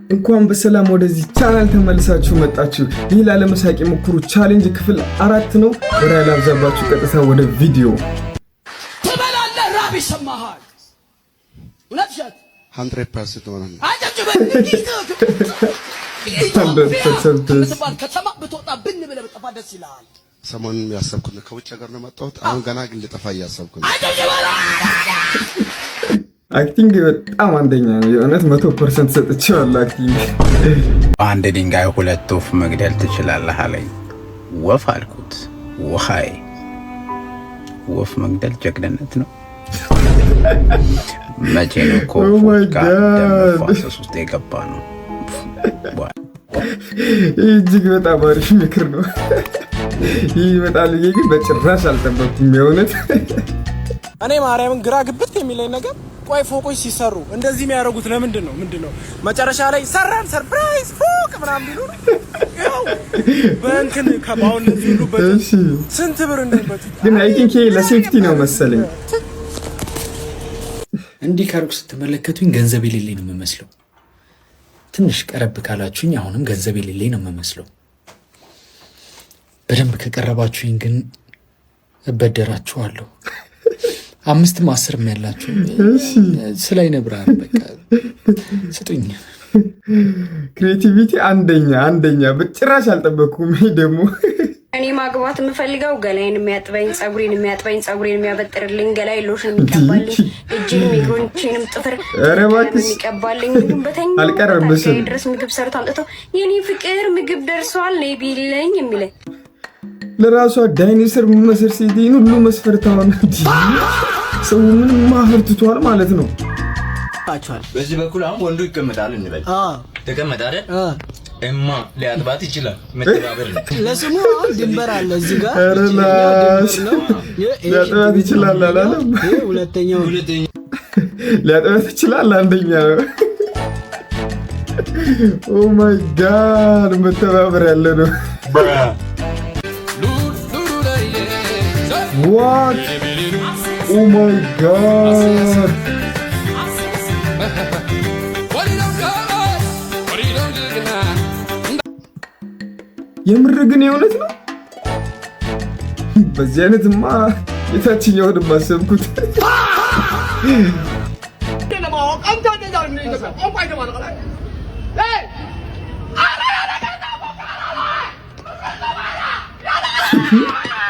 እንኳን በሰላም ወደዚህ ቻናል ተመልሳችሁ መጣችሁ። ይህ ላለመሳቅ የሞክሩ ቻሌንጅ ክፍል 4 ነው። ወደ ያላብዛባችሁ ቀጥታ ወደ ቪዲዮ ተበላለ። ራብ ይሰማሃል። ወላድሻት 100% ሆነ ከተማ ብትወጣ ብን ብለህ ብትጠፋ ደስ ይላል። ሰሞኑን ያሰብኩት ከውጭ ሀገር ነው መጣሁት። አሁን ገና ግን ልጠፋ እያሰብኩ ነው። አክቲንግ በጣም አንደኛ ነው። የእውነት 100% ሰጥቼዋለሁ። አክቲንግ አንድ ድንጋይ ሁለት ወፍ መግደል ትችላለህ አለኝ። ወፍ አልኩት። ውሃይ ወፍ መግደል ጀግንነት ነው። መቼ ነው ከወፎች ጋር ደም መፋሰስ ውስጥ የገባ ነው? እጅግ በጣም አሪፍ ምክር ነው። ይህ ይመጣል ግን በጭራሽ አልጠበቅኩም። የእውነት እኔ ማርያምን ግራ ግብት የሚለኝ ነገር ቆይ ፎቆች ሲሰሩ እንደዚህ የሚያደርጉት ለምንድን ነው? ምንድነው መጨረሻ ላይ ሰራን ሰርፕራይዝ ፎቅ ምናምን ቢሉ ያው በእንትን ከባውን ሁሉ በዚህ ስንት ብር እንደበት ግን አይ ቲንክ ለሴፍቲ ነው መሰለኝ። እንዲህ ካርኩ ስትመለከቱኝ ገንዘብ የሌለኝ ነው የምመስለው። ትንሽ ቀረብ ካላችሁኝ አሁንም ገንዘብ የሌለኝ ነው የምመስለው። በደንብ ከቀረባችሁኝ ግን እበደራችኋለሁ። 5 10 ያላችሁ ስላይ ነብራር በቃ ስጡኝ። ክሬቲቪቲ አንደኛ በጭራሽ አልጠበቅኩም። ይሄ ደግሞ እኔ ማግባት የምፈልገው ገላይን የሚያጥበኝ ጸጉሬን የሚያበጥርልኝ ገላይ ሎሽን የሚቀባልኝ እጅንም እግሮቼንም ጥፍር የሚቀባልኝ በተኛው ድረስ ምግብ ሰርቶ አምጥቶ የኔ ፍቅር ምግብ ደርሷል ነይ ቢለኝ የሚለኝ ለራሷ ዳይኖሰር መሰር ሲዲን ሁሉ መስፈርታውን ሰው ምን ማህርትቷል ማለት ነው። በዚህ በኩል አሁን ወንዱ ይቀመጣል እንበል። ተቀመጠ አይደል? እማ ሊያጥባት ይችላል። መተባበር ነው። ለስሙ ድንበር አለ እዚህ ጋር ሊያጥባት ይችላል አላለም? ሁለተኛው ሊያጥባት ይችላል አንደኛ። ኦ ማይ ጋድ መተባበር ያለ ነው። What? Oh my God! የምር ግን የእውነት ነው። በዚህ አይነትማ የታችኛውን ማሰብኩት።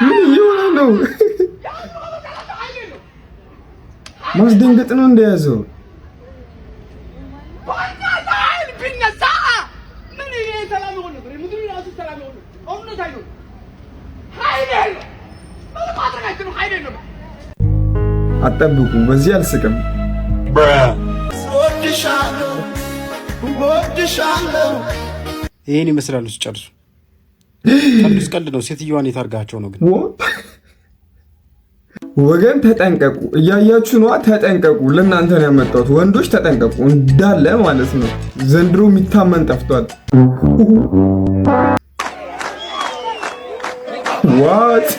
ምን እየሆነ ነው? ማስደንገጥ ነው እንደያዘው። አጠብቁ፣ በዚህ አልስቅም። ይሄን ይመስላል። ጨርሱ። ቀልድ ነው። ሴትዮዋን የታርጋቸው ነው ግን ወገን ተጠንቀቁ። እያያችሁ ነው፣ ተጠንቀቁ። ለእናንተ ነው ያመጣሁት። ወንዶች ተጠንቀቁ እንዳለ ማለት ነው። ዘንድሮ የሚታመን ጠፍቷል። ዋት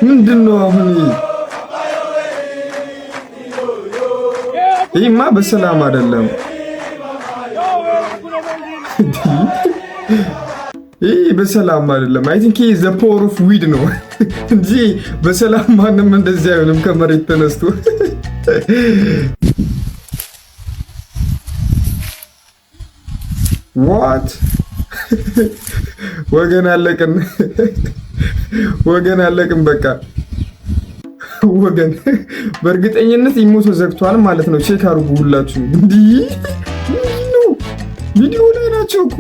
ምንድነው አሁን? ይሄማ በሰላም አይደለም። ይሄ በሰላም አይደለም። አይ ቲንክ ዘ ፓወር ኦፍ ዊድ ነው እንጂ በሰላም ማንም እንደዚህ አይሆንም ከመሬት ተነስቶ። ዋት ወገን አለቅን በቃ ወገን በእርግጠኝነት ኢሞቶ ዘግቷል ማለት ነው። ቼክ አድርጉ ሁላችሁ። እንዲህ ነው ቪዲዮ ላይ ናቸው እኮ።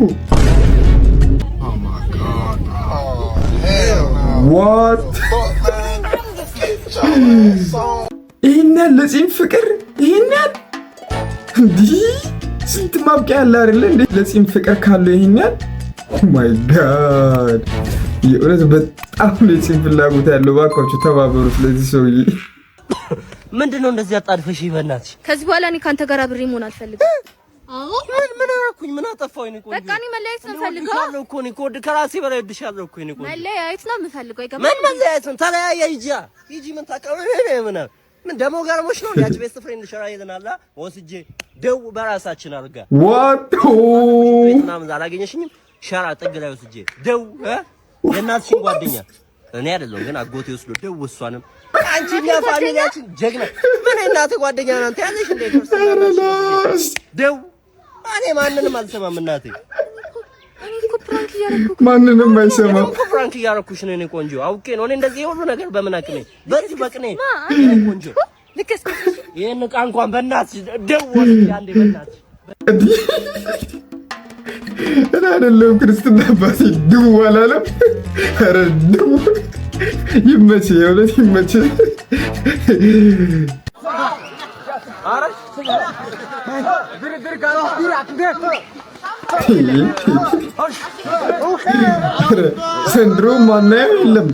What? ይሄን ያለ ለጺም ፍቅር ይሄን ያለ እንዲህ ስንት ማብቂያ ያለ አይደለ እንዴ? ለጺም ፍቅር ካለው ይሄን ያለ ኦ ማይ ጋድ የእውነት በጣም ለጺም ፍላጎት ያለው ባካችሁ ተባበሩ። ስለዚህ ሰውዬ ምንድነው እንደዚህ አጣድፈሽ ይበናት? ከዚህ በኋላ እኔ ካንተ ጋር አብሬ መሆን አልፈልግም። ምን አደረኩኝ? ምን አጠፋሁ? እኔ ቆንጆ በቃ እኔ መለያየት ነው የምፈልገው። ካለው እኮ እኔ ኮድ ከራሴ በላይ እድሻለሁ እኮ እኔ ቆንጆ መለያየት ነው የምፈልገው። ምን መለያየት ነው? ተለያየ ሂጂ ምን ታቀበለ ምን ምን ደሞ ገርሞሽ ነው? ያቺ ቤስት ፍሬንድ ሸራ ይዘናላ ወስጄ ደው በራሳችን አርጋ ዋት ምናምን አላገኘሽኝም? ሸራ ጥግ ላይ ወስጄ ደው የእናትሽን ጓደኛ እኔ አይደለም ግን አጎቴ ወስዶ ደው እሷንም አንቺና ፋሚሊያችን ጀግና ምን እናት ጓደኛ ናንተ ያለሽ እንደ ደው እኔ ማንንም አልሰማም እናቴ ማንንም አይሰማም ፍራንክ እያረኩሽ ነው እኔ ቆንጆ አውቄ ነው እኔ እንደዚህ ሁሉ ነገር በምን አቅሜ በዚህ በቅኔ ቆንጆ ልከስ ይሄን ዕቃ እንኳን በእናትሽ ደውል አንዴ በእናትሽ እኔ አይደለም ክርስትና አባቴ ድው አላለም ኧረ ድው ይመች የእውነት ይመች ዘንድሮ ማናየው የለም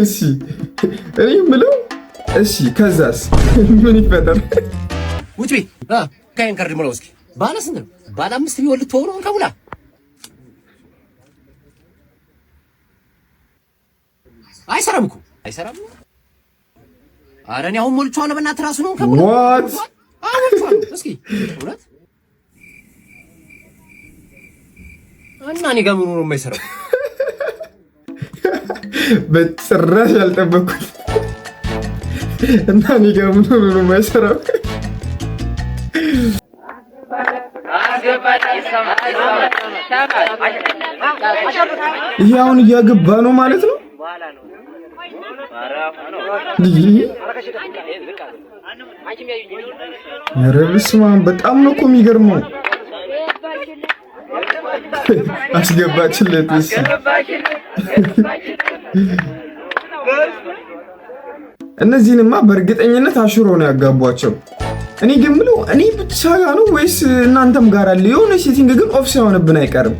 እሺ እኔ የምለው እሺ ከዛስ ምን ይፈጠር ውጪ ካይን ካርድ ሙላ እስኪ ባለ ስንት ነው ባለ 5 ቢሆን ልትሆኑ ነው ከሙላ አይሰራም እኮ አይሰራም ኧረ እኔ አሁን ሞልቼዋለሁ በእናትህ እራሱ ነው ከሙላ ዋት አሁን እስኪ እውነት እና እኔ ጋር ምን ነው የማይሰራው በጭራሽ ያልጠበኩት እና እኔ ጋር ምን ነው የማይሰራው ይሄ አሁን እያገባ ነው ማለት ነው ኧረ በስመ አብ በጣም ነው እኮ የሚገርመው አስገባችለት እሺ እነዚህንማ በእርግጠኝነት አሽሮ ነው ያጋቧቸው እኔ ግን ብለው እኔ ብቻ ጋር ነው ወይስ እናንተም ጋር አለ የሆነ ሴቲንግ ግን ኦፍ ሳይሆንብን አይቀርም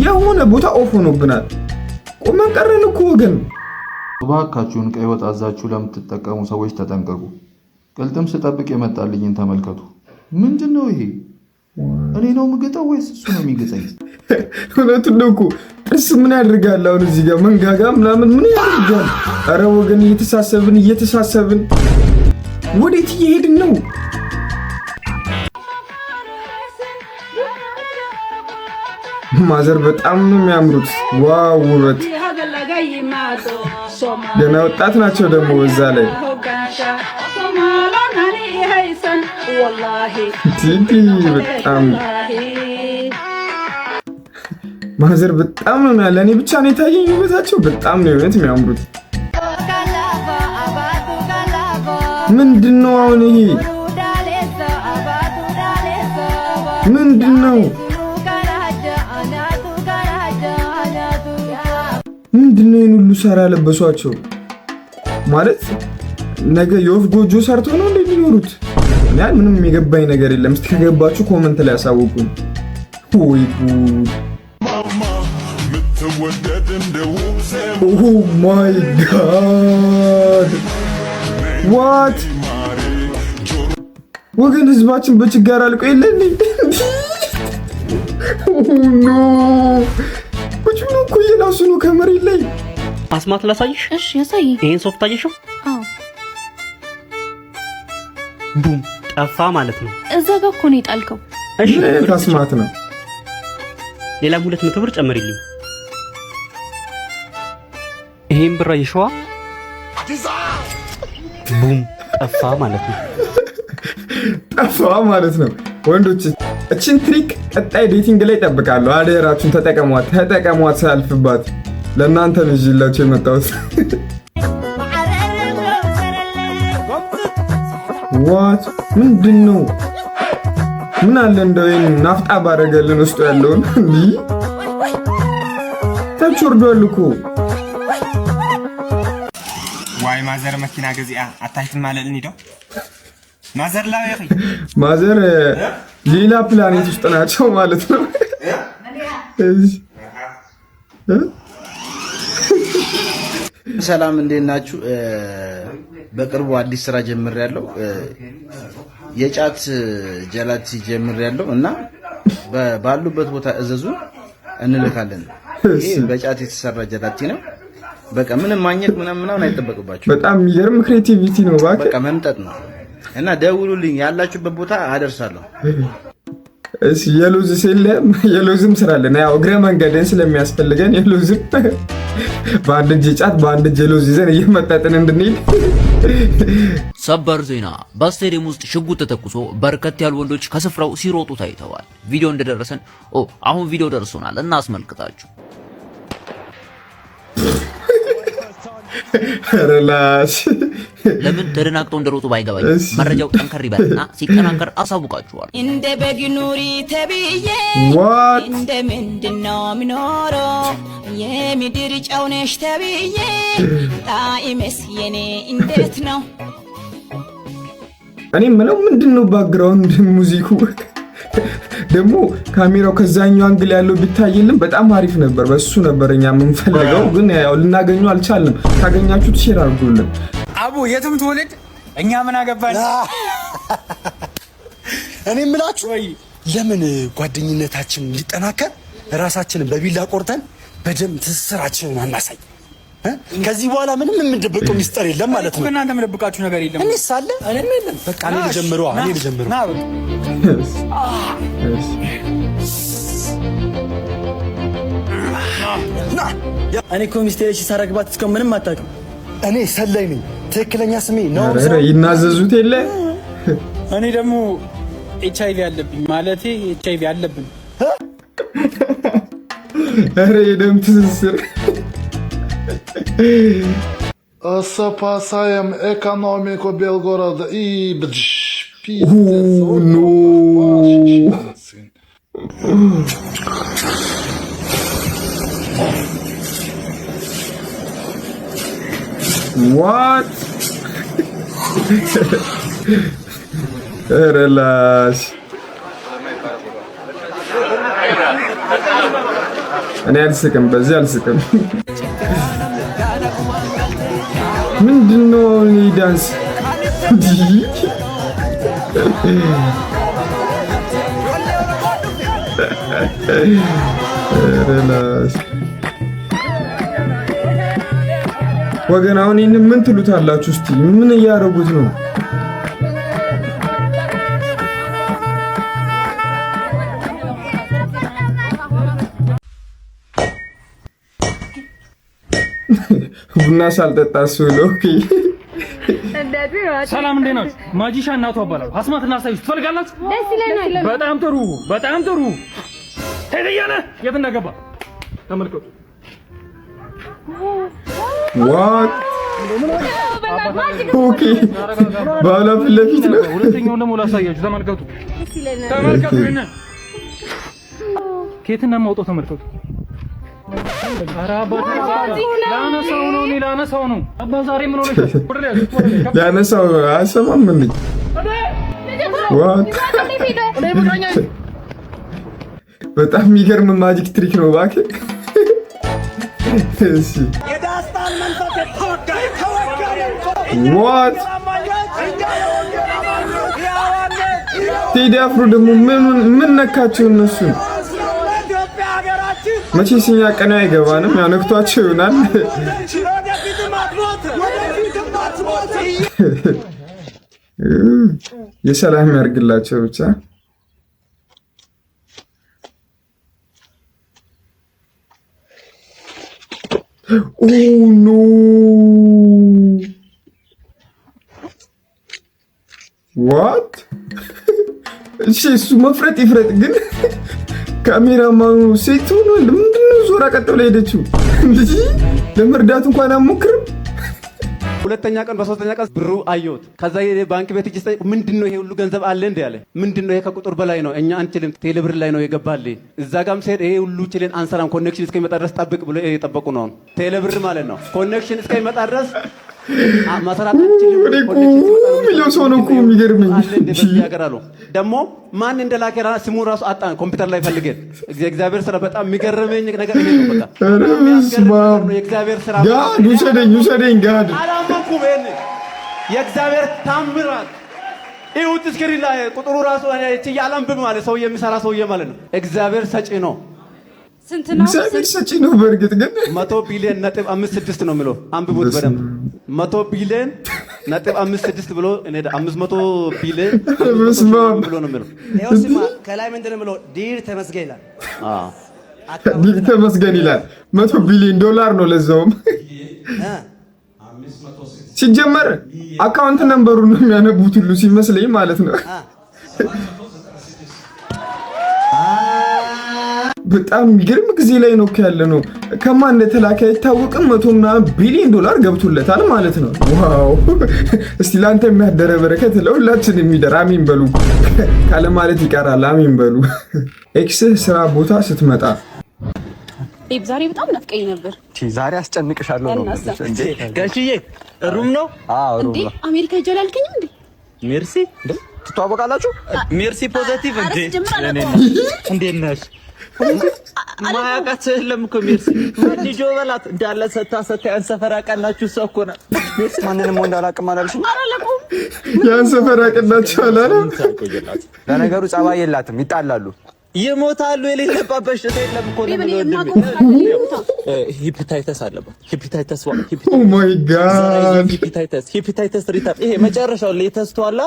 የሆነ ቦታ ኦፍ ሆኖብናል ቆመን ቀረን እኮ ወገን እባካችሁን ቀይ ወጥ አዛችሁ ለምትጠቀሙ ሰዎች ተጠንቀቁ ቅልጥም ስጠብቅ የመጣልኝን ተመልከቱ ምንድነው ይሄ እኔ ነው የምገጠው ወይስ እሱ ነው የሚገጠኝ እውነቱን ነው እኮ ጥርስ ምን ያደርጋል አሁን እዚህ ጋር መንጋጋ ምናምን ምን ያደርጋል ኧረ ወገን እየተሳሰብን ወዴት እየሄድን ነው ማዘር በጣም ነው የሚያምሩት ዋው ውበት ገና ወጣት ናቸው ደግሞ እዛ ላይ በጣም ማዘር በጣም ነው ያለ እኔ ብቻ ነው የታየኝ ውበታቸው በጣም ነው የሆነት የሚያምሩት ምንድነው አሁን ይሄ ምንድነው ይሄን ሁሉ ሰራ ያለበሷቸው ማለት ነገ የወፍ ጎጆ ሰርተው ነው እንዴ የሚኖሩት ያን ምንም የሚገባኝ ነገር የለም እስቲ ከገባችሁ ኮሜንት ላይ አሳውቁኝ ወይ ኦ ማይ ጋድ ዋት ወገን ህዝባችን በችጋር አልቆ የለን ኖ ቁጭ ነው እኮ የላሱ ነው ከመሬት ላይ አስማት ላሳይሽ እሺ ያሳይ ይሄን ሶፍት አየሽው አዎ ቡም ጠፋ ማለት ነው እዛ ጋር እኮ ነው የጣልከው እሺ አስማት ነው ሌላ 200 ብር ጨምሪልኝ ይሄን ብር አየሽዋ ቡም ጠፋ ማለት ነው ጠፋ ማለት ነው ወንዶች እቺን ትሪክ ቀጣይ ዴቲንግ ላይ ጠብቃለሁ አደራችሁን ተጠቀሟት ሳልፍባት ለእናንተ ነው ይዤላችሁ የመጣሁት ዋት ምንድነው ምን አለ እንደው ይሄን ናፍጣ ባረገልን ውስጥ ያለውን እንዴ ተቾርዷል እኮ ዋይ ማዘር መኪና ገዚያ አታይትን ማለት እንሂደው ማዘር ላይ ያኺ ማዘር ሌላ ፕላኔት ውስጥ ናቸው ማለት ነው ሰላም እንዴት ናችሁ በቅርቡ አዲስ ስራ ጀምሬያለሁ የጫት ጀላቲ ጀምሬያለሁ እና ባሉበት ቦታ እዘዙ እንልካለን ይሄ በጫት የተሰራ ጀላቲ ነው በቃ ምንም ማግኘት ምናምን አይጠበቅባችሁ። በጣም የሚገርም ክሬቲቪቲ ነው እባክህ። በቃ መምጠጥ ነው እና ደውሉልኝ፣ ያላችሁበት ቦታ አደርሳለሁ። እሺ የሎዝ ሰለም የሎዝም ስራለን ያው እግረ መንገድን ስለሚያስፈልገን የሎዝም በአንድ እጅ ጫት በአንድ እጅ ሎዝ ይዘን እየመጣጥን እንድንሄድ። ሰበር ዜና። በስቴዲየም ውስጥ ሽጉጥ ተተኩሶ በርከት ያሉ ወንዶች ከስፍራው ሲሮጡ ታይተዋል። ቪዲዮ እንደደረሰን አሁን ቪዲዮ ደርሶናል እናስመልክታችሁ። ረላሽ ለምን ተደናግጦ እንደሮጡ ባይገባኝ መረጃው ጠንከር ይበልና ሲጠናከር አሳውቃችኋል። እንደ በግ ኑሪ ተብዬ እንደ ምንድነው ምኖረው የምድር ጨው ነሽ ተብዬ ጣዕሜስ የኔ እንዴት ነው? እኔ የምለው ምንድነው ባክግራውንድ ሙዚኩ ደግሞ ካሜራው ከዛኛው አንግል ያለው ቢታይልን በጣም አሪፍ ነበር። በሱ ነበር እኛ የምንፈልገው፣ ግን ያው ልናገኘው አልቻልንም። ካገኛችሁት ሼር አድርጉልን። አቡ የትም ትወልድ እኛ ምን አገባን? እኔ የምላችሁ ለምን ጓደኝነታችን እንዲጠናከር ራሳችንን በቢላ ቆርጠን በደም ትስስራችንን አናሳይ? ከዚህ በኋላ ምንም የምንደብቀው ሚስጥር የለም ማለት ነው። እናንተ የምደብቃችሁ ነገር የለም። እኔ ሳለ እኔ የለም። በቃ እኔ ልጀምረው። እኔ እኮ ሚስቴ ላይ ሲሳረግባት እስካሁን ምንም አታውቅም። እኔ ሰላይ ነኝ። ትክክለኛ ስሜ ነው። ይናዘዙት የለ። እኔ ደግሞ HIV አለብኝ ማለቴ HIV አለብን። ኧረ የደም ትስስር Спасаем экономику Белгорода и What? Relax. እኔ አልስቅም፣ በዚህ አልስቅም። ምንድነው ዳንስ? ወገን አሁን ይሄን ምን ትሉታላችሁ? እስቲ ምን እያደረጉት ነው? ቡና ሳልጠጣ ስውል። ኦኬ ሰላም እንዴት ናችሁ? ማጂሻ እናቱ አባላለሁ። አስማት እናሳይሽ ትፈልጋላችሁ? ደስ ይለናል። በጣም ጥሩ በጣም ጥሩ። ተደያነ የት እንደገባ ተመልከቱ። ዋት ኦኬ ባላ ፊት ለፊት ነው። ሁለተኛውን ደግሞ ላሳያችሁ። ተመልከቱ ተመልከቱ። እና ከየትና ማውጣው ተመልከቱ። ላነሳው ነው። አባ ዛሬ ምን ሆነሽ? ላነሳው አሰማም ምን ዋት በጣም የሚገርም ማጂክ ትሪክ ነው እባክህ። እሺ ዋት ቴዲ አፍሮ ደግሞ ምን ነካቸው እነሱ? መቼስ እኛ ቀን አይገባንም፣ ያው ነክቷቸው ይሆናል። የሰላም ያርግላቸው ብቻ። ኦ ኖ ዋት! እሺ እሱ መፍረጥ ይፍረጥ፣ ግን ካሜራማኑ ሴት ሆኗል። ምንድነው ዞራ ቀጥ ብላ ሄደችው? እንዴ ለመርዳት እንኳን አሞክርም። ሁለተኛ ቀን በሶስተኛ ቀን ብሩ አየሁት። ከዛ የባንክ ቤት እጅ ምንድነው ይሄ ሁሉ ገንዘብ አለ እንዴ ያለ። ምንድነው ይሄ ከቁጥር በላይ ነው፣ እኛ አንችልም፣ ቴሌብር ላይ ነው የገባልኝ። እዛ ጋም ሲሄድ ይሄ ሁሉ ችልን አንሰራም፣ ኮኔክሽን እስከሚመጣ ድረስ ጠብቅ ብሎ የጠበቁ ነው። ቴሌብር ማለት ነው። ኮኔክሽን እስከሚመጣ ድረስ ማሰራት አንችልም። ሚሊዮን ሰው ነው እኮ የሚገርመኝ። ደግሞ ማን እንደላከ ስሙ ራሱ አጣን፣ ኮምፒውተር ላይ ፈልገን። እግዚአብሔር ስራ በጣም የሚገርመኝ ነገር ይሄ ነው። በቃ የእግዚአብሔር ስራ ጋድ ውሰደኝ ጋድ አላመንኩም። ይሄን የእግዚአብሔር ታምራት ይሁት እስክሪን ላይ ቁጥሩ ራሱ እቺ ያላምብ ማለት ሰው የሚሰራ ሰውዬ ማለት ነው። እግዚአብሔር ሰጪ ነው። እግዚአብሔር ሰጪ ነው። በእርግጥ ግን 100 ቢሊዮን ነጥብ 56 ነው የሚለው አንብቡት በደንብ 100 ቢሊዮን ነጥብ 56 ብሎ እኔ 500 ቢሊዮን ብሎ ነው የሚለው። ከላይ ምንድን ነው የሚለው? ዲር ተመስገን ይላል። ዲር ተመስገን ይላል። 100 ቢሊዮን ዶላር ነው ለዛውም። ሲጀመር አካውንት ነምበሩን ነው የሚያነቡት ሁሉ ሲመስለኝ ማለት ነው። በጣም የሚገርም ጊዜ ላይ ነው ያለ ነው። ከማን እንደተላከ አይታወቅም። 100 ቢሊዮን ዶላር ገብቶለታል ማለት ነው። ዋው! እስቲ ላንተ የሚያደረ በረከት ለሁላችን የሚደር አሚን በሉ። ካለ ማለት ይቀራል። አሚን በሉ። ኤክስ ስራ ቦታ ስትመጣ ቤብ ዛሬ በጣም ናፍቀኝ ነበር። ዛሬ አስጨንቅሻለሁ ነው እንዴ? ጋሽዬ ሩም ነው? አዎ ሩም ነው። አሜሪካ ሄጄ አላልከኝም እንዴ? ሜርሲ እንዴ ትተዋወቃላችሁ? ሜርሲ ፖዚቲቭ እንዴ? እንዴት ነሽ? ማያውቃት የለም እኮ ሜርሲ ልጆ በላት እንዳለ ሰታ ያን ሰፈር አቀናችሁ ሰው እኮ ነው። ሜርሲ ማንንም ወንድ አላውቅም አላልሽም? አላውቅም። ያን ሰፈር አቀናችሁ አላለም። ለነገሩ ጸባይ የላትም፣ ይጣላሉ፣ ይሞታሉ። የሌለባት በሽታ የለም እኮ ነው። ሂፒታይተስ አለባት። ሂፒታይተስ ኦ ማይ ጋድ ሂፒታይተስ ሪታር ይሄ መጨረሻው ሌተስቱ አላ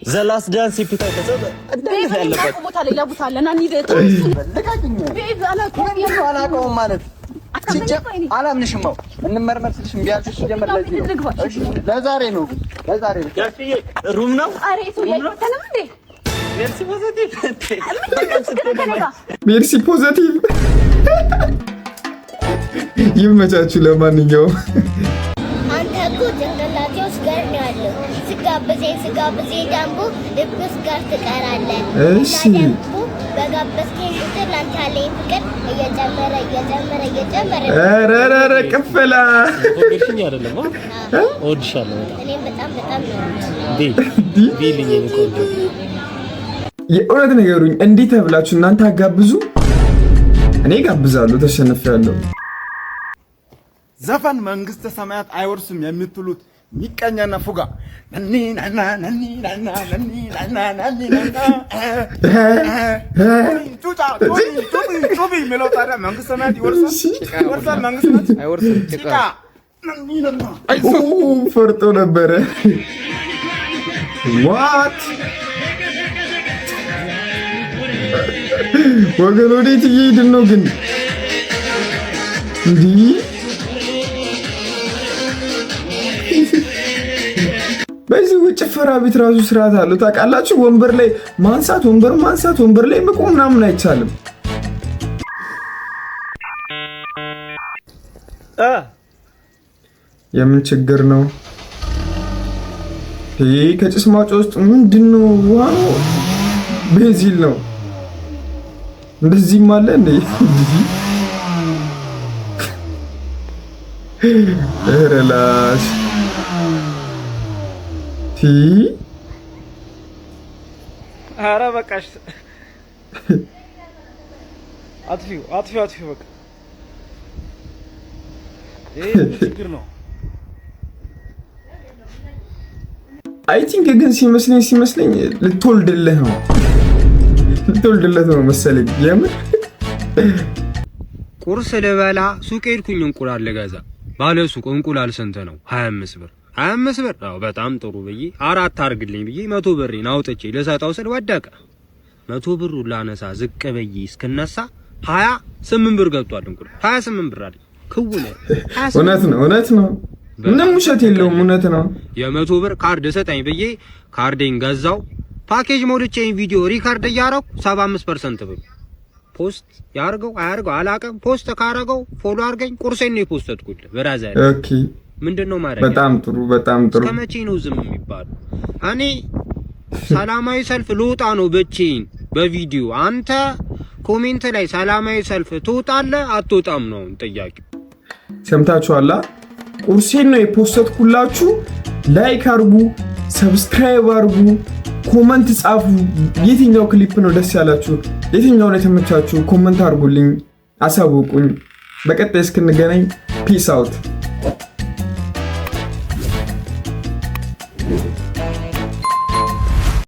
ዘላስ ዳንስ ሂፒታይተስ እንዳለ ያለባት ቦታ ሌላ ቦታ አለና እንዴት አላውቀውም ማለት አላምንሽም። እንመርመር ስልሽ እምቢ አልሽኝ። ጀመር ለዚህ ነው ለዛሬ ነው ጋሽዬ ሩም ነው። አሬ ሱ ያይተንም እንዴ ሜርሲ ፖዚቲቭ ሜርሲ ፖዚቲቭ ይመቻችሁ። ለማንኛውም አንተ እኮ ጭንቅላቴ ውስጥ ገር ነው ያለው። ስጋብዜ ዳምቦ ልብስ ጋር ትቀራለህ። እሺ በጋበዝከኝ ቁጥር ላንተ ያለኝ ፍቅር እየጨመረ ኧረ ቅፍላ ወገሽኝ አይደለም እወድሻለሁ። እኔም በጣም ቢልኝ እኮ የእውነት ነገሩኝ። እንዴት ተብላችሁ እናንተ አጋብዙ፣ እኔ ጋብዛለሁ። ተሸንፌያለሁ። ዘፈን መንግስተ ሰማያት አይወርስም የምትሉት ሚቀኛና ፉጋ ጩቢ የሚለው ታዲያ መንግስተ ሰማያት ይወርሳል? መንግስተ ሰማያት አይወርስም። ፈርጦ ነበረ። ዋት ወገን ወዴት እየሄድን ነው ግን? እንዲህ በዚህ ጭፈራ ቤት ራሱ ስርዓት አለው ታውቃላችሁ። ወንበር ላይ ማንሳት፣ ወንበር ላይ መቆም ምናምን አይቻልም። የምን ችግር ነው ይሄ? ከጭስ ማውጫ ውስጥ ምንድነው? ውሃ ነው? ቤንዚል ነው? እንደዚህም አለ እንዴ? ሪላክስ ኧረ በቃሽ። አጥፊው በቃ ይሄ ችግር ነው። አይ ቲንክ ግን ሲመስለኝ ልትወልድለት ነው መሰለኝ። የምር ቁርስ ልበላ ሱቅ ሄድኩኝ። እንቁላል ልገዛ ባለ ሱቅ እንቁላል ስንት ነው? 25 ብር። 25 ብር? አዎ በጣም ጥሩ ብዬ 4 አርግልኝ ብዬ 100 ብሬን አውጥቼ ልሰጠው ስል ወደቀ። 100 ብሩ ላነሳ ዝቅ ብዬ እስክነሳ 28 ብር ገብቷል እንቁላል። 28 ብር አይደል? ክውነ እውነት ነው። ምንም ውሸት የለውም። እውነት ነው። የ100 ብር ካርድ ሰጠኝ ብዬ ካርዴን ገዛው። ፓኬጅ ሞልቼ ቪዲዮ ሪካርድ እያረኩ 75% ብር ፖስት ያርገው አያርገው አላቀም። ፖስት ካረገው ፎሎ አርገኝ። ቁርሴን ነው የፖስተትኩልህ ብራዘር። ኦኬ ምንድነው ማድረግ? በጣም ጥሩ። ከመቼ ነው ዝም የሚባለው? እኔ ሰላማዊ ሰልፍ ልውጣ ነው ብቻዬን በቪዲዮ። አንተ ኮሜንት ላይ ሰላማዊ ሰልፍ ትወጣለህ አትወጣም ነው ጥያቄው። ሰምታችኋላ? ቁርሴን ነው የፖስተትኩላችሁ። ላይክ አርጉ፣ ሰብስክራይብ አርጉ፣ ኮመንት ጻፉ። የትኛው ክሊፕ ነው ደስ ያላችሁ? የትኛው ነው የተመቻችሁ? ኮመንት አርጉልኝ፣ አሳውቁኝ። በቀጣይ እስክንገናኝ ፒስ አውት።